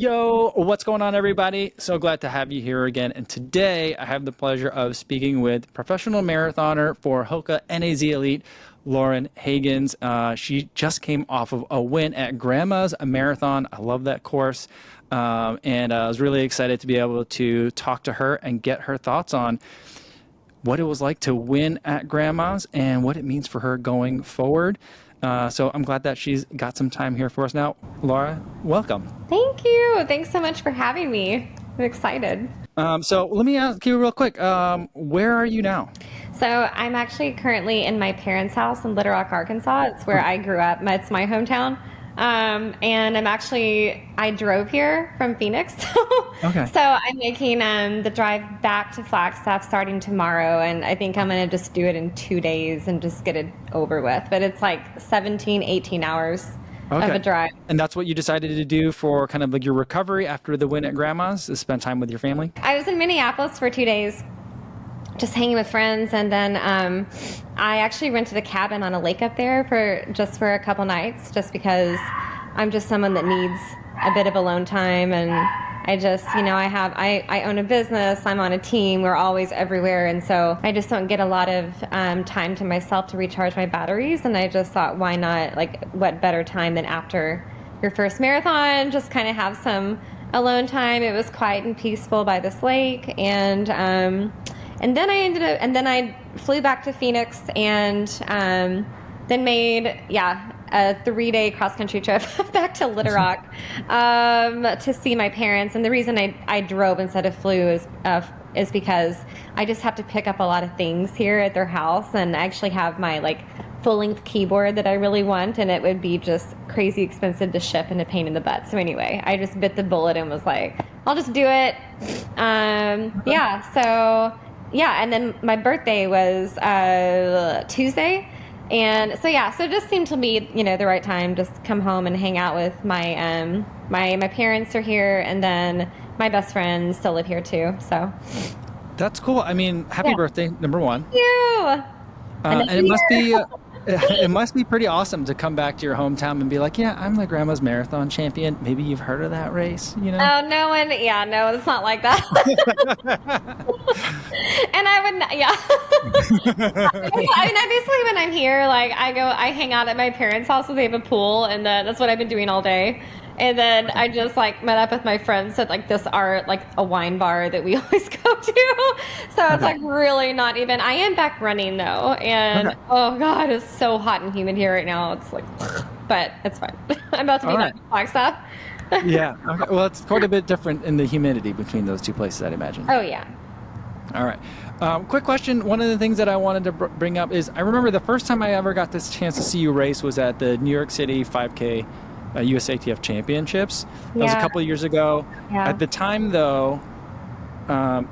Yo, what's going on, everybody? So glad to have you here again. And today I have the pleasure of speaking with professional marathoner for Hoka NAZ Elite, Lauren Hagans. She just came off of a win at Grandma's Marathon. I love that course. And I was really excited to be able to talk to her and get her thoughts on what it was like to win at Grandma's and what it means for her going forward. So I'm glad that she's got some time here for us now. Laura, welcome. Thank you. Thanks so much for having me. I'm excited. So let me ask you real quick, where are you now? So I'm actually currently in my parents' house in Little Rock, Arkansas. It's where I grew up. It's my hometown. And I drove here from Phoenix. Okay. So I'm making the drive back to Flagstaff starting tomorrow. And I think I'm going to just do it in 2 days and just get it over with. But it's like 17, 18 hours of a drive. And that's what you decided to do for kind of like your recovery after the win at Grandma's, is spend time with your family? I was in Minneapolis for 2 days, just hanging with friends, and then I actually rented a cabin on a lake up there for a couple nights, just because I'm just someone that needs a bit of alone time. And I just, I own a business, I'm on a team, we're always everywhere, and so I just don't get a lot of time to myself to recharge my batteries. And I just thought, why not, like, what better time than after your first marathon, just kind of have some alone time. It was quiet and peaceful by this lake, and then I flew back to Phoenix, and then made a 3-day cross-country trip back to Little Rock to see my parents. And the reason I drove instead of flew is because I just have to pick up a lot of things here at their house, and I actually have my full-length keyboard that I really want, and it would be just crazy expensive to ship and a pain in the butt. So anyway, I just bit the bullet and was like, I'll just do it. And then my birthday was Tuesday. And so it just seemed to me, the right time, just come home and hang out with my my parents are here, and then my best friends still live here too. So That's cool. I mean, happy birthday, number one. thank you. And it must be pretty awesome to come back to your hometown and be like, yeah, I'm the Grandma's Marathon champion. Maybe you've heard of that race, Oh, no, it's not like that. And I would, basically when I'm here, I hang out at my parents' house, so they have a pool, and that's what I've been doing all day. And then I just met up with my friends at a wine bar that we always go to. So it's really not even. I am back running though, and oh god, it's so hot and humid here right now. It's but it's fine. I'm about to be back in Flagstaff. Yeah. Okay. Well, it's quite a bit different in the humidity between those two places, I'd imagine. Oh yeah. All right. Quick question. One of the things that I wanted to bring up is I remember the first time I ever got this chance to see you race was at the New York City 5K USATF Championships. That was a couple of years ago. Yeah. At the time, though,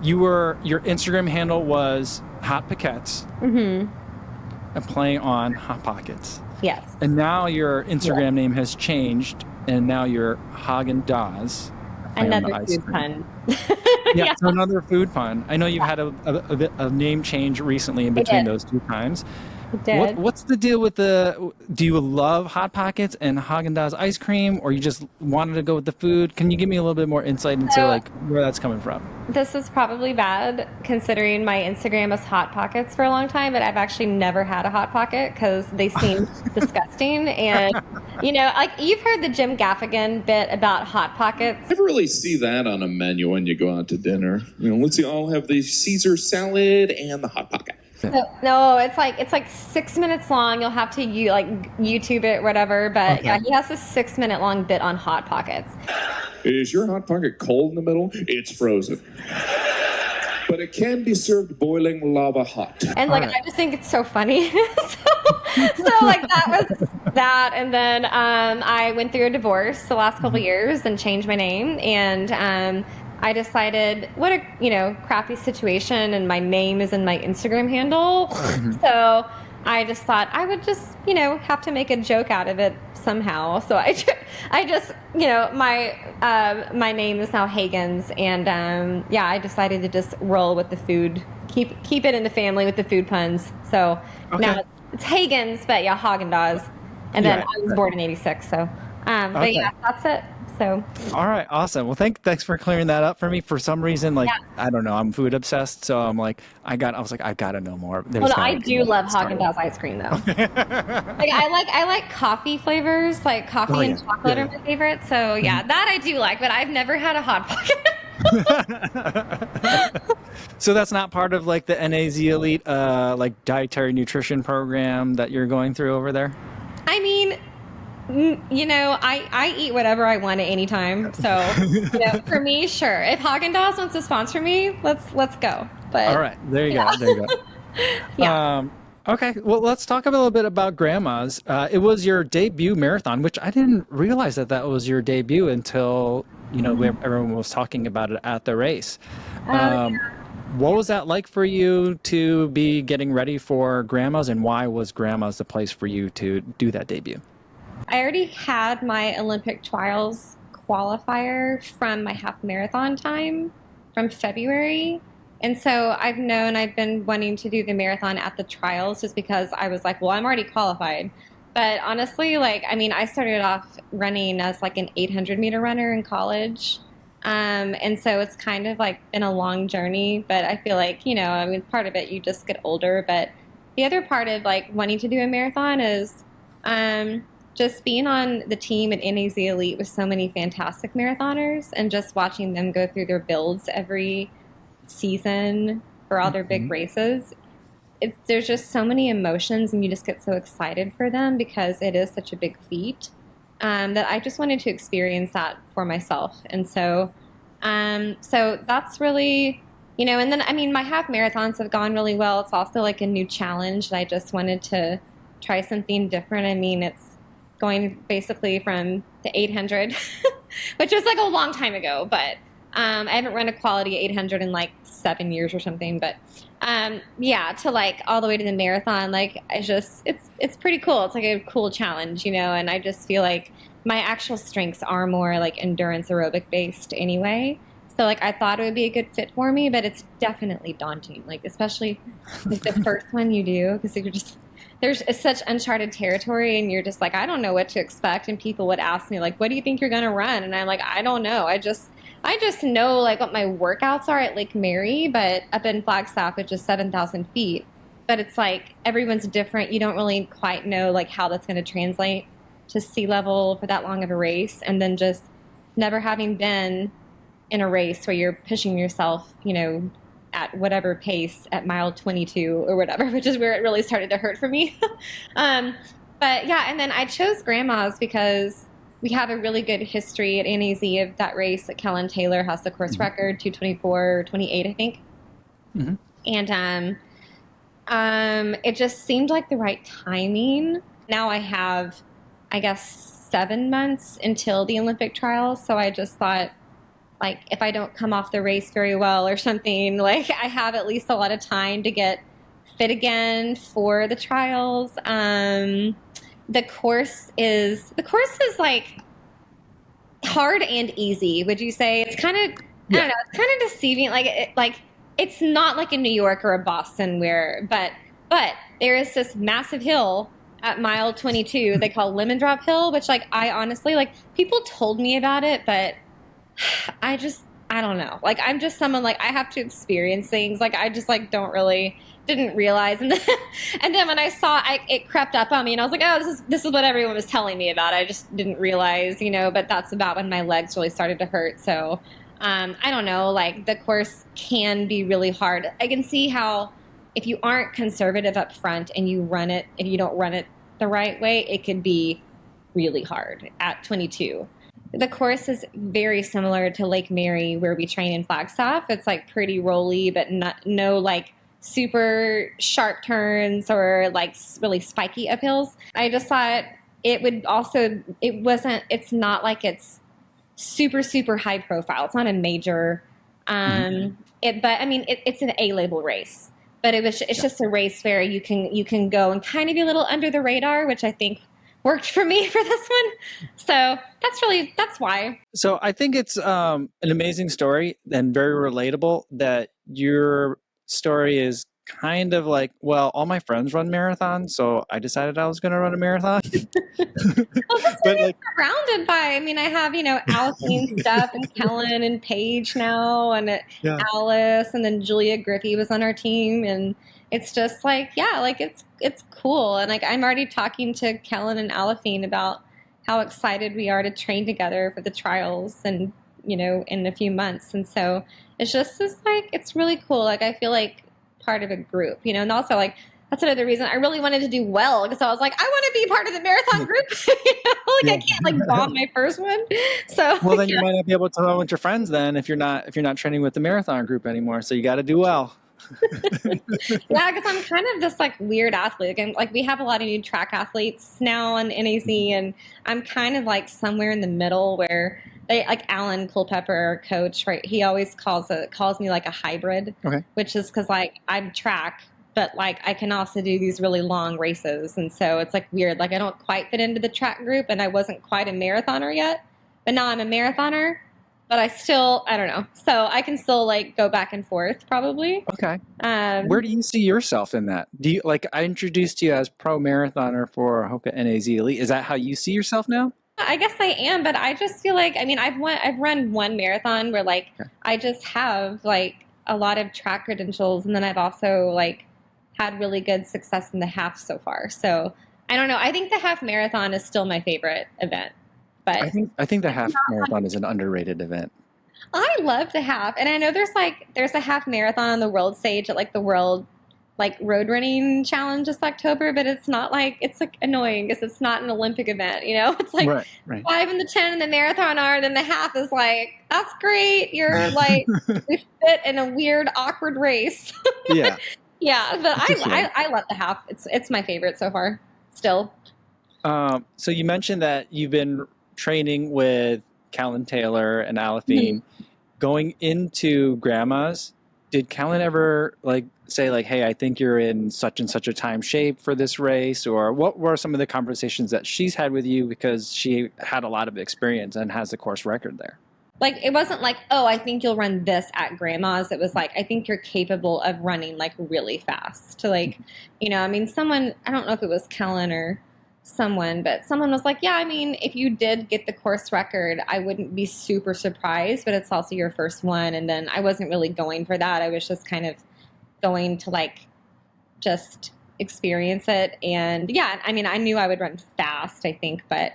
your Instagram handle was Hot Paquettes and playing on Hot Pockets. Yes. And now your Instagram name has changed, and now you're Hagans. Another food pun. Yeah, so another food pun. I know you've had a name change recently in between those two times. What's the deal with do you love Hot Pockets and Haagen-Dazs ice cream, or you just wanted to go with the food? Can you give me a little bit more insight into where that's coming from? This is probably bad considering my Instagram is Hot Pockets for a long time, but I've actually never had a Hot Pocket because they seem disgusting. And, you've heard the Jim Gaffigan bit about Hot Pockets. I never really see that on a menu when you go out to dinner. Let's see, I'll have the Caesar salad and the Hot Pocket. No, it's like 6 minutes long. You'll have to YouTube it, whatever. But yeah, he has a 6-minute long bit on Hot Pockets. Is your Hot Pocket cold in the middle? It's frozen. But it can be served boiling lava hot. And I just think it's so funny. so that was that. And then I went through a divorce the last couple years and changed my name. And I decided what a crappy situation, and my name is in my Instagram handle. So I just thought I would just have to make a joke out of it somehow. So I just my name is now Hagans, and I decided to just roll with the food, keep it in the family with the food puns. So now it's Hagans, but Haagen-Dazs, and then I was born in '86. So but yeah, that's it. So All right, awesome. Well, thanks for clearing that up for me. For some reason, like yeah. I don't know, I'm food obsessed, so I was like, I gotta know more. Well, There's no, got I to be do more to love the story. Haagen-Dazs ice cream though. Like I like coffee flavors, like Oh coffee and yeah, yeah, chocolate are yeah. my favorite. So yeah, that I do like, but I've never had a hot pocket. So that's not part of like the NAZ Elite, like dietary nutrition program that you're going through over there. I mean, you know, I eat whatever I want at any time. So, you know, for me, sure. If Haagen-Dazs wants to sponsor me, let's go. All But right, there you yeah, go, there you go. yeah. Okay, well, let's talk a little bit about grandmas. It was your debut marathon, which I didn't realize that was your debut until everyone was talking about it at the race. Oh, Um, what was that like for you to be getting ready for grandmas, and why was grandmas the place for you to do that debut? I already had my Olympic trials qualifier from my half marathon time from February. And so I've been wanting to do the marathon at the trials just because I was like, well, I'm already qualified. But honestly, like, I mean, I started off running as like an 800-meter runner in college. And so it's kind of like been a long journey, but I feel like, you know, I mean, part of it, you just get older. But the other part of like wanting to do a marathon is, just being on the team at NAZ Elite with so many fantastic marathoners and just watching them go through their builds every season for all their big Mhm. races. There's just so many emotions, and you just get so excited for them because it is such a big feat, that I just wanted to experience that for myself. And so that's really, you know, and then I mean, my half marathons have gone really well. It's also like a new challenge that I just wanted to try something different. I mean, it's going basically from the 800, which was like a long time ago, but I haven't run a quality 800 in like 7 years or something. But yeah, to like all the way to the marathon, like it's pretty cool. It's like a cool challenge, you know. And I just feel like my actual strengths are more like endurance aerobic based anyway. So like I thought it would be a good fit for me, but it's definitely daunting. Like especially like the first one you do, because you're just it's such uncharted territory, and you're just like, I don't know what to expect. And people would ask me like, what do you think you're gonna run? And I'm like, I don't know. I just know like what my workouts are at Lake Mary, but up in Flagstaff, which is 7,000 feet. But it's like everyone's different. You don't really quite know like how that's going to translate to sea level for that long of a race. And then just never having been in a race where you're pushing yourself, you know, at whatever pace at mile 22 or whatever, which is where it really started to hurt for me. um, but yeah, and then I chose grandmas because we have a really good history at NAZ of that race that Kellen Taylor has the course Mhm. record, 2:24 or 28, I think. Mhm. And it just seemed like the right timing. Now I have, I guess, 7 months until the Olympic trials. So I just thought, like, if I don't come off the race very well or something, like, I have at least a lot of time to get fit again for the trials. The course is like hard and easy. Would you say it's kind of, I Yeah. don't know, it's kind of deceiving. Like it's not like in New York or a Boston but there is this massive hill at mile 22 they call Lemon Drop Hill, which like I honestly like people told me about it, but I don't know. Like I'm just someone like I have to experience things. Like I just like don't really didn't realize, and then when I saw it crept up on me, and I was like, oh, this is what everyone was telling me about. I just didn't realize, you know. But that's about when my legs really started to hurt. So I don't know. Like the course can be really hard. I can see how if you aren't conservative up front and if you don't run it the right way, it could be really hard at 22. The course is very similar to Lake Mary where we train in Flagstaff. It's like pretty rolly, but no like super sharp turns or like really spiky uphills. I just thought it's not like it's super, super high profile. It's not a major, Mhm. but I mean, it's an A label race, but it's Yeah. just a race where you can go and kind of be a little under the radar, which I think worked for me for this one. So that's why. So I think it's an amazing story and very relatable that your story is kind of like, well, all my friends run marathons, so I decided I was going to run a marathon. Well, just But like, surrounded by, I mean, I have, Allison stuff and Kellen and Paige now and yeah, Alice, and then Julia Griffey was on our team. And it's just like, yeah, like it's cool. And like, I'm already talking to Kellen and Alethine about how excited we are to train together for the trials and, in a few months. And so it's just this, like, it's really cool. Like, I feel like part of a group, and also like, that's another reason I really wanted to do well, because I was like, I want to be part of the marathon group. Yeah. I can't like bomb my first one. So well, then you might not be able to run with your friends then if you're not training with the marathon group anymore. So you got to do well. yeah, because I'm kind of this like weird athlete. Like we have a lot of new track athletes now on NAZ, and I'm kind of like somewhere in the middle where they like Alan Culpepper, our coach, right? He always calls me like a hybrid, Okay. which is because like I'm track, but like I can also do these really long races. And so it's like weird. Like I don't quite fit into the track group, and I wasn't quite a marathoner yet, but now I'm a marathoner, but I don't know. So I can still like go back and forth probably. Okay. Where do you see yourself in that? Do you like, I introduced you as pro marathoner for Hoka NAZ Elite. Is that how you see yourself now? I guess I am, but I just feel like, I mean, I've run one marathon where like, Okay. I just have like a lot of track credentials. And then I've also like had really good success in the half so far. So I don't know. I think the half marathon is still my favorite event, but I think the half marathon is an underrated event. I love the half. And I know there's a half marathon on the world stage at like the world like road running challenge this October, but it's not like, it's like annoying because it's not an Olympic event, It's like Right. 5 and the 10 and the marathon are, then the half is like, that's great. You're like, we fit in a weird, awkward race. Yeah. Yeah, but For sure. I love the half. It's my favorite so far, still. So you mentioned that you've been training with Callan Taylor and Alethine. Going into Grandma's, did Callan ever like say like, hey, I think you're in such and such a time shape for this race? Or what were some of the conversations that she's had with you, because she had a lot of experience and has the course record there? Like, it wasn't like, oh, I think you'll run this at Grandma's. It was like, I think you're capable of running like really fast. To like, I mean, someone, I don't know if it was Kellen or someone, but someone was like, yeah, I mean, if you did get the course record, I wouldn't be super surprised, but it's also your first one. And then I wasn't really going for that. I was just kind of going to like just experience it. And yeah, I mean, I knew I would run fast, I think, but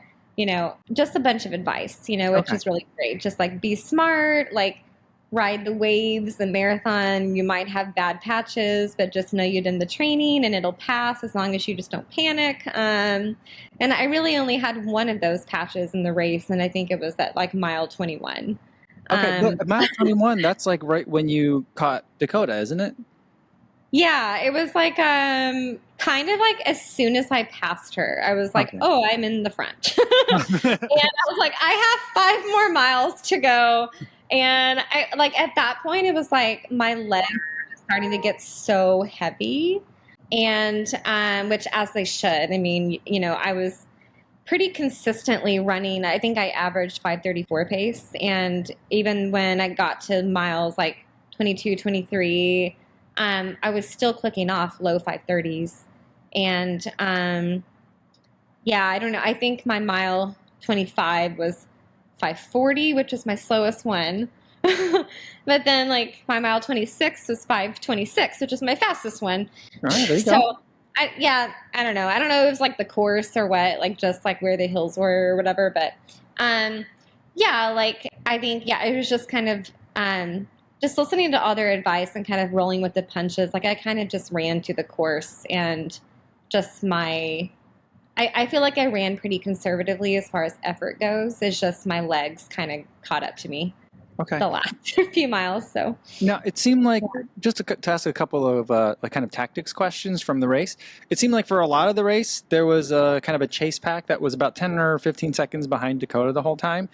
just a bunch of advice, which is really great. Just like be smart, like ride the waves, the marathon. You might have bad patches, but just know you did the training and it'll pass as long as you just don't panic. And I really only had one of those patches in the race, and I think it was at like mile 21. Okay, but mile 21, that's like right when you caught Dakota, isn't it? Yeah, it was like kind of like as soon as I passed her, I was like, Okay. oh, I'm in the front. And I was like, I have 5 more miles to go. And I like at that point, it was like my legs were starting to get so heavy, and which as they should. I mean, I was pretty consistently running. I think I averaged 5:34 pace, and even when I got to miles like 22, 23, I was still clicking off low 5:30s, and yeah, I don't know. I think my mile 25 was 5:40, which was my slowest one. But then like my mile 26 was 5:26, which is my fastest one. All right, there you So go. I don't know. I don't know if it was like the course or what, like just like where the hills were or whatever. But yeah, like I think, yeah, it was just kind of just listening to all their advice and kind of rolling with the punches. Like I kind of just ran to the course, and just I feel like I ran pretty conservatively as far as effort goes. It's just my legs kind of caught up to me Okay. the last few miles. So Now, it seemed like, just to ask a couple of like kind of tactics questions from the race, it seemed like for a lot of the race, there was a kind of a chase pack that was about 10 or 15 seconds behind Dakota the whole time.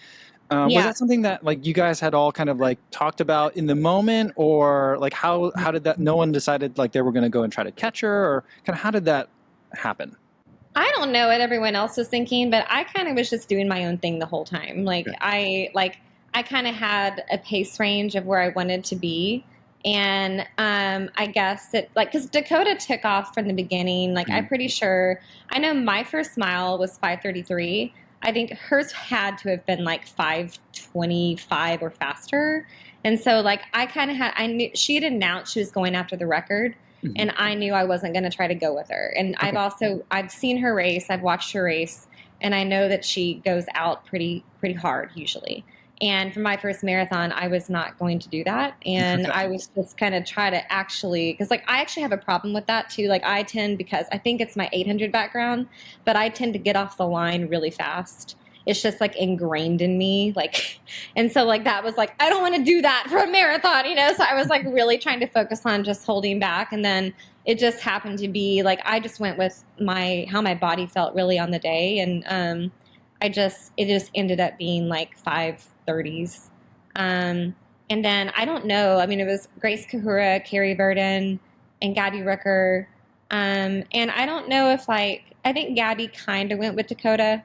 Was Yeah. that something that like you guys had all kind of like talked about in the moment, or like how did that, no one decided like they were going to go and try to catch her, or kind of how did that happen? I don't know what everyone else was thinking, but I kind of was just doing my own thing the whole time. Like Okay. I kind of had a pace range of where I wanted to be. And I guess it like because Dakota took off from the beginning. Like I'm pretty sure I know my first mile was 5:33. I think hers had to have been like 5:25 or faster. And so like I kind of had I knew she had announced she was going after the record. And I knew I wasn't going to try to go with her. And I've seen her race, I've watched her race, and I know that she goes out pretty hard usually. And for my first marathon, I was not going to do that. And I was just kind of try to actually, because like I actually have a problem with that too. Like I tend, because I think it's my 800 background, but I tend to get off the line really fast. It's just like ingrained in me. Like, and so like that was like, I don't want to do that for a marathon, you know? So I was like really trying to focus on just holding back. And then it just happened to be like, I just went with how my body felt really on the day. And, it just ended up being like 5:30s. And then I don't know. I mean, it was Grace Kahura, Carrie Verdon, and Gabby Rooker. And I don't know if I think Gabby kind of went with Dakota,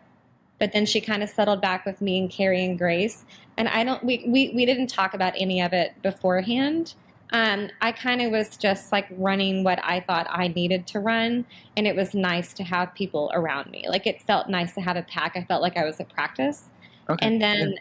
but then she kind of settled back with me and Carrie and Grace. And we didn't talk about any of it beforehand. I kind of was just like running what I thought I needed to run. And it was nice to have people around me. Like it felt nice to have a pack. I felt like I was at practice. Okay. And then,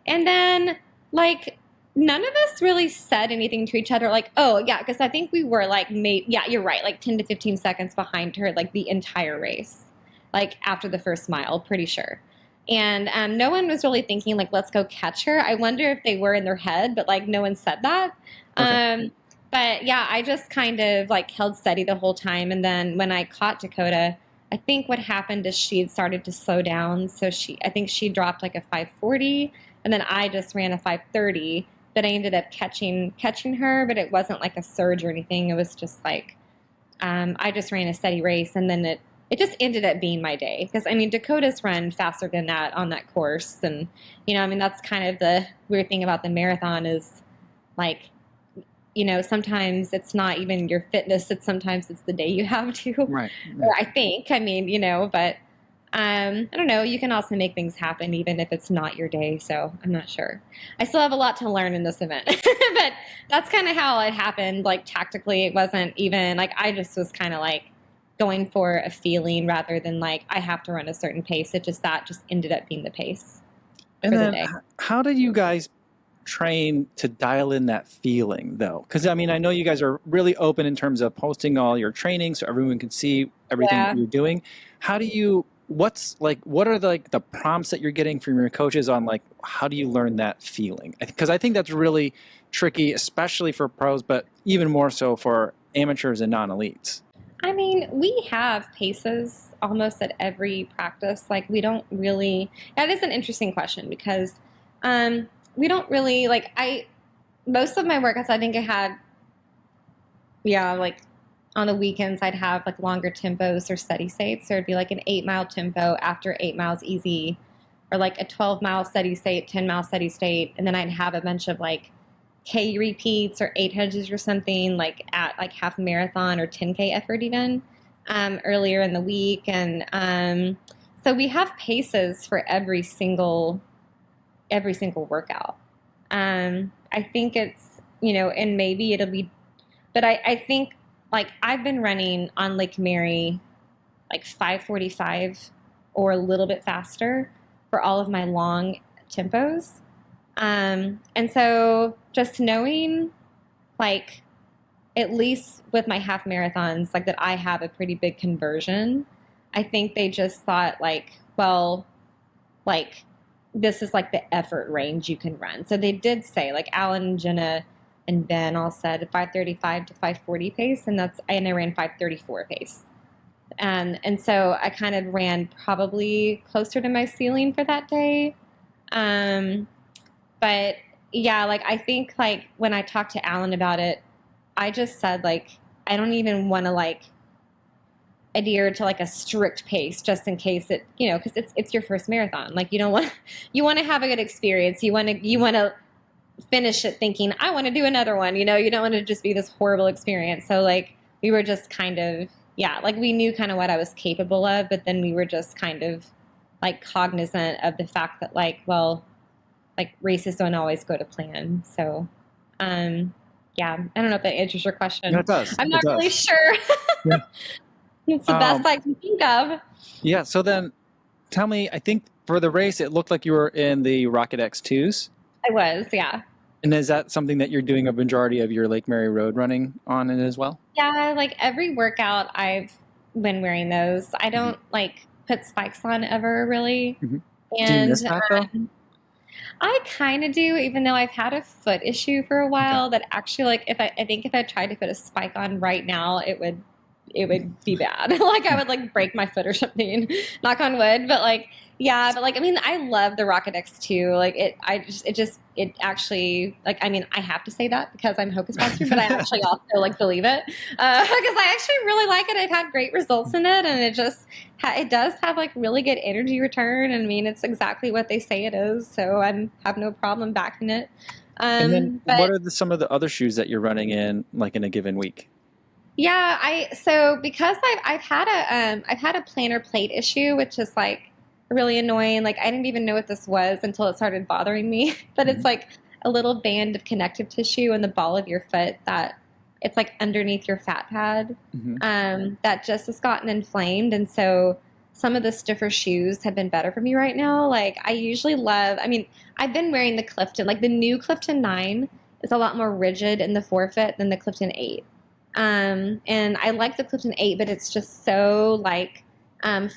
and then like none of us really said anything to each other. Like, oh yeah. Cause I think we were like, yeah, you're right. Like 10 to 15 seconds behind her, like the entire race, like after the first mile, pretty sure. And no one was really thinking like, let's go catch her. I wonder if they were in their head, but like no one said that. Okay. But yeah, I just kind of like held steady the whole time. And then when I caught Dakota, I think what happened is she had started to slow down. So I think she dropped like a 5:40, and then I just ran a 5:30. But I ended up catching her, but it wasn't like a surge or anything. It was just like I just ran a steady race, and then it just ended up being my day. Because, I mean, Dakota's run faster than that on that course. And, you know, I mean, that's kind of the weird thing about the marathon is, like, you know, sometimes it's not even your fitness. Sometimes it's the day you have to. Right. Or I think. I mean, you know, but I don't know. You can also make things happen even if it's not your day. So I'm not sure. I still have a lot to learn in this event. But that's kind of how it happened. Like, tactically, it wasn't even, like, I just was kind of, like, going for a feeling rather than like I have to run a certain pace. That just ended up being the pace. And then how did you guys train to dial in that feeling though? Because I mean, I know you guys are really open in terms of posting all your training so everyone can see everything that you're doing. How do you what are the prompts that you're getting from your coaches on like how do you learn that feeling? Because I think that's really tricky, especially for pros, but even more so for amateurs and non-elites. I mean, we have paces almost at every practice. Like, we don't really, that is an interesting question because we don't really, like, most of my workouts, I think I had, like on the weekends, I'd have like longer tempos or steady states. So it'd be like an 8-mile tempo after 8 miles easy, or like a 12-mile steady state, 10-mile steady state. And then I'd have a bunch of like K repeats or 800s or something like at like half marathon or 10K effort even earlier in the week. And so we have paces for every single workout. I think it's, you know, and maybe it'll be, but I think like I've been running on Lake Mary like 5:45 or a little bit faster for all of my long tempos. And so just knowing, like, at least with my half marathons, like that I have a pretty big conversion, I think they just thought like, well, like this is like the effort range you can run. So they did say like Alan, Jenna, and Ben all said 5:35 to 5:40 pace. And I ran 5:34 pace. And so I kind of ran probably closer to my ceiling for that day. But yeah, like I think like when I talked to Alan about it, I just said like I don't even want to like adhere to like a strict pace just in case it, you know, because it's your first marathon. Like you want to have a good experience. You want to finish it thinking I want to do another one. You know, you don't want to just be this horrible experience. So like we were just kind of like we knew kind of what I was capable of, but then we were just kind of like cognizant of the fact that like, well, like races don't always go to plan. So, Yeah, I don't know if that answers your question. No, it does. I'm It not really does. sure. Yeah. It's the best I can think of. Yeah. So then tell me, I think for the race, it looked like you were in the Rocket X2s. I was, yeah. And is that something that you're doing a majority of your Lake Mary Road running on it as well? Yeah, like every workout I've been wearing those. I don't like put spikes on ever really. Mm-hmm. Do you And miss that though? I kind of do, even though I've had a foot issue for a while that actually like I think if I tried to put a spike on right now, it would be bad. Like I would like break my foot or something. Knock on wood. But like, yeah, but like, I mean, I love the Rocket X2. Like it actually, like, I mean, I have to say that because I'm Hoka sponsored, but I actually also like believe it because I actually really like it. I've had great results in it, and it just it does have like really good energy return. And I mean, it's exactly what they say it is, so I have no problem backing it. And then But what are some of the other shoes that you're running in, like in a given week? yeah, because I've had a plantar plate issue, which is like really annoying. Like I didn't even know what this was until it started bothering me. But it's like a little band of connective tissue in the ball of your foot that it's like underneath your fat pad that just has gotten inflamed. And so some of the stiffer shoes have been better for me right now. Like I usually I mean, I've been wearing the Clifton, like the new Clifton 9 is a lot more rigid in the forefoot than the Clifton 8. And I like the Clifton 8, but it's just so like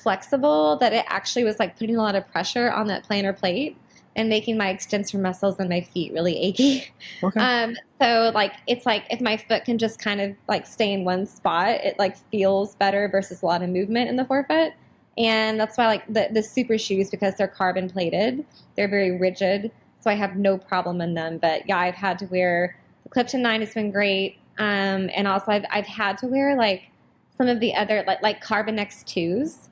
flexible that it actually was like putting a lot of pressure on that plantar plate and making my extensor muscles in my feet really achy. Okay. So like it's like if my foot can just kind of like stay in one spot, it like feels better versus a lot of movement in the forefoot. And that's why I like the super shoes, because they're carbon plated, they're very rigid, so I have no problem in them. But yeah, I've had to wear the Clifton 9 has been great. And also I've had to wear like some of the other like Carbon X2s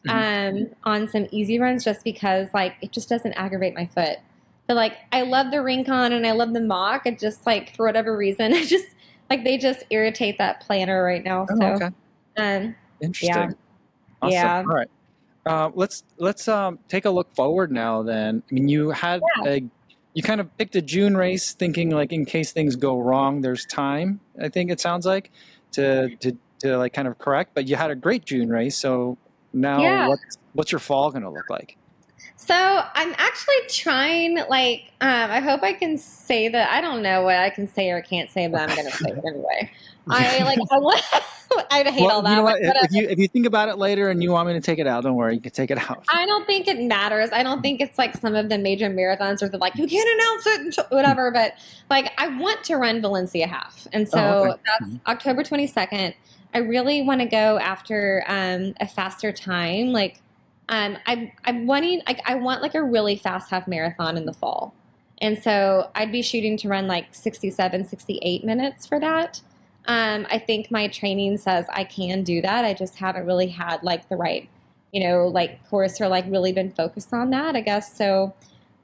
on some easy runs just because like it just doesn't aggravate my foot. But like I love the Rincon and I love the Mock. It just like for whatever reason I just like they just irritate that planner right now. Oh, So okay. Interesting. yeah. Awesome. Yeah. All right. Let's take a look forward now then. I mean, you kind of picked a June race thinking like in case things go wrong, there's time, I think it sounds like, to like kind of correct. But you had a great June race. So now Yeah. what's your fall going to look like? So I'm actually trying, like, I hope I can say that. I don't know what I can say or can't say, but I'm going to say it anyway. I hate all that. You know what? But If you think about it later and you want me to take it out, don't worry, you can take it out. I don't think it matters. I don't think it's like some of the major marathons where they're like, you can't announce it, until whatever. But like, I want to run Valencia half. And so that's October 22nd. I really want to go after a faster time. Like, I'm wanting, like, I want like a really fast half marathon in the fall. And so I'd be shooting to run like 67, 68 minutes for that. I think my training says I can do that. I just haven't really had like the right, like course or like really been focused on that, I guess. So,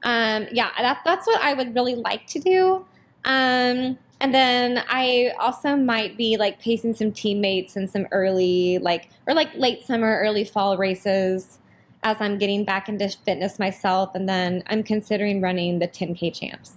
yeah, that's what I would really like to do. And then I also might be like pacing some teammates in some early, or late summer, early fall races as I'm getting back into fitness myself. And then I'm considering running the 10K champs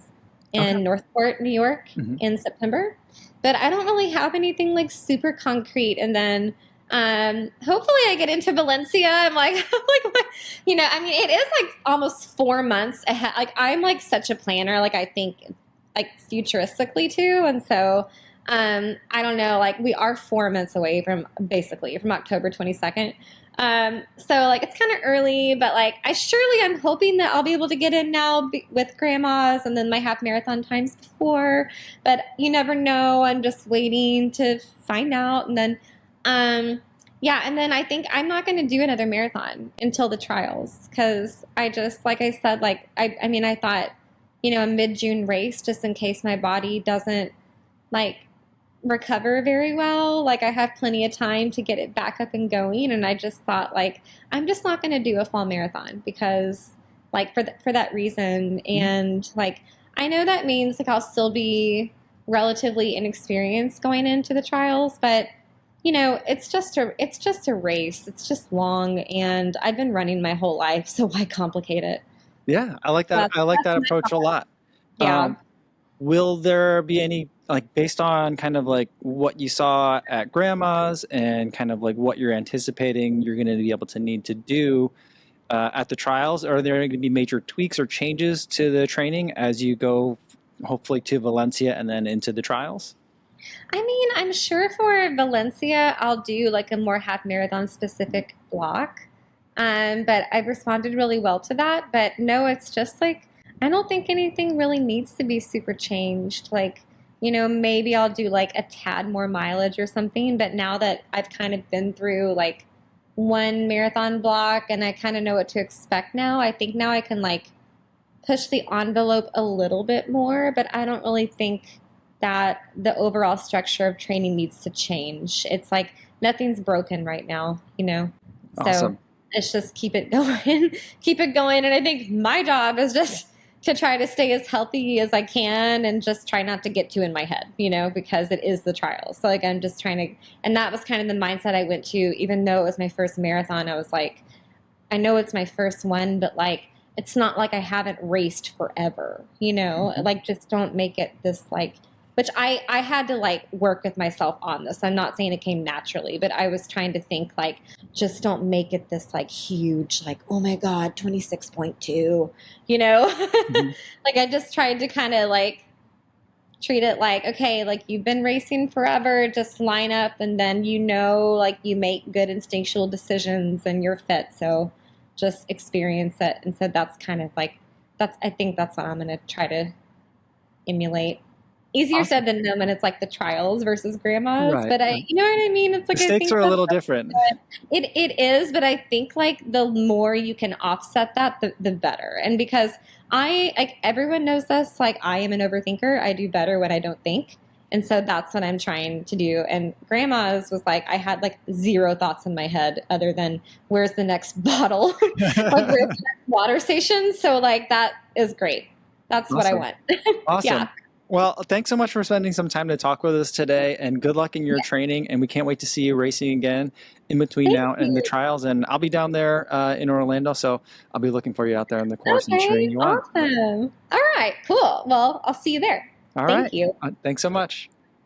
in Northport, New York in September. But I don't really have anything like super concrete. And then hopefully I get into Valencia. I'm like, I mean, it is like almost 4 months ahead. Like I'm like such a planner. Like I think like futuristically too. And so I don't know, like we are 4 months away from October 22nd. So like it's kind of early, but like I'm hoping that I'll be able to get in now with grandmas and then my half marathon times before, but you never know. I'm just waiting to find out. And then, yeah. And then I think I'm not going to do another marathon until the trials. Cause I just, like I said, like, I mean, I thought, a mid-June race, just in case my body doesn't like recover very well, like I have plenty of time to get it back up and going. And I just thought like I'm just not going to do a fall marathon because like for that reason. And like I know that means like I'll still be relatively inexperienced going into the trials, but it's just a race. It's just long, and I've been running my whole life, so why complicate it? Yeah, I like that. I like that approach a lot. Yeah. Will there be any like based on kind of like what you saw at grandma's and kind of like what you're anticipating you're going to be able to need to do at the trials, are there going to be major tweaks or changes to the training as you go hopefully to Valencia and then into the trials? I mean, I'm sure for Valencia, I'll do like a more half marathon specific block. But I've responded really well to that. But no, it's just like, I don't think anything really needs to be super changed. Like, maybe I'll do like a tad more mileage or something. But now that I've kind of been through like one marathon block and I kind of know what to expect now, I think now I can like push the envelope a little bit more. But I don't really think that the overall structure of training needs to change. It's like nothing's broken right now, So Awesome. it's just keep it going, keep it going. And I think my job is just to try to stay as healthy as I can and just try not to get too in my head, because it is the trial. So like I'm just trying to, and that was kind of the mindset I went to, even though it was my first marathon. I was like, I know it's my first one, but like, it's not like I haven't raced forever, like just don't make it this like, which I had to like work with myself on this. I'm not saying it came naturally, but I was trying to think like, just don't make it this like huge, like, oh my God, 26.2, Mm-hmm. like I just tried to kind of like treat it like, okay, like you've been racing forever, just line up and then, like you make good instinctual decisions and you're fit. So just experience it. And so that's kind of like, I think that's what I'm going to try to emulate. Easier Awesome. said than done when it's like the trials versus grandmas, Right. but you know what I mean? It's like, The I stakes think are a that's little different. it is, but I think like the more you can offset that, the better. And because like everyone knows this, like I am an overthinker. I do better when I don't think. And so that's what I'm trying to do. And grandma's was like, I had like zero thoughts in my head other than where's the next bottle? Like where's the next water station? So like that is great. That's what I Awesome. want. Awesome. Yeah. Well, thanks so much for spending some time to talk with us today, and good luck in your training. And we can't wait to see you racing again in between Thank now and the you. trials. And I'll be down there in Orlando, so I'll be looking for you out there on the course and cheering Okay, you on. awesome. All right, cool. Well, I'll see you there. All Thank right. you. Thanks so much.